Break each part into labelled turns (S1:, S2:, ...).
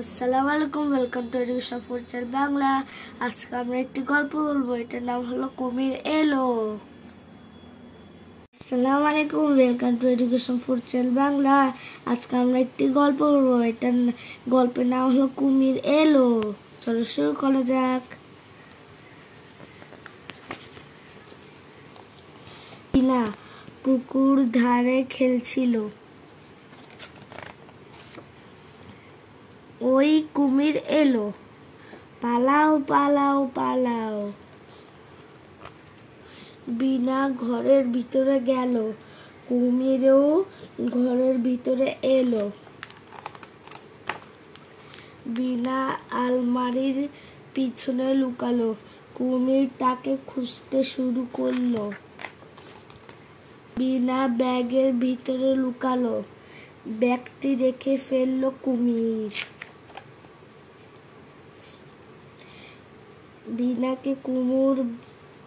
S1: আসসালামু আলাইকুম, welcome to education for child Bangla. আজকে আমরা একটি গল্প বলবো, এটার নাম হলো কুমির এলো। আসসালামু আলাইকুম, welcome to education for child Bangla. আজকে আমরা একটি গল্প বলবো, এটার গল্পের নাম হলো কুমির এলো। চলো শুরু করা যাক। টিনা পুকুর ধারে খেলছিল। ওই কুমির এলো, পালাও পালাও পালাও। বিনা ঘরের ভিতরে গেল, কুমিরও ঘরের ভিতরে এলো। বিনা আলমারির পিছনে লুকালো, কুমির তাকে খুঁজতে শুরু করলো। বিনা ব্যাগের ভিতরে লুকালো, ব্যাগটি দেখে ফেললো কুমির। বিনাকে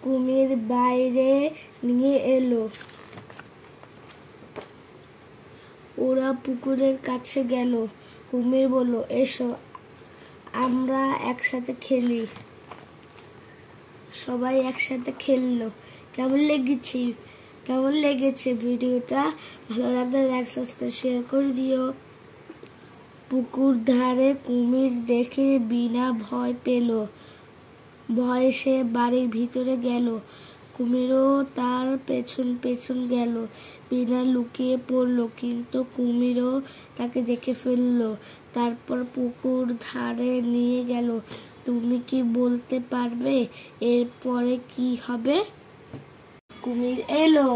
S1: কুমির বাইরে নিয়ে এলো। ওরা পুকুরের কাছে গেল। কুমির বলল, এসো আমরা একসাথে খেলি। সবাই একসাথে খেললো। কেমন লেগেছে ভিডিওটা? ভালো লাগলে লাইক সাবস্ক্রাইব শেয়ার করে দিও। পুকুর ধারে কুমির দেখে বিনা ভয় পেল। ভয়ে সে বাড়ির ভিতরে গেল। কুমিরও তার পেছন পেছন গেল। বিনা লুকিয়ে পড়লো, কিন্তু কুমিরও তাকে দেখে ফেললো। তারপর পুকুর ধারে নিয়ে গেল। তুমি কি বলতে পারবে এরপরে কি হবে? কুমির এলো।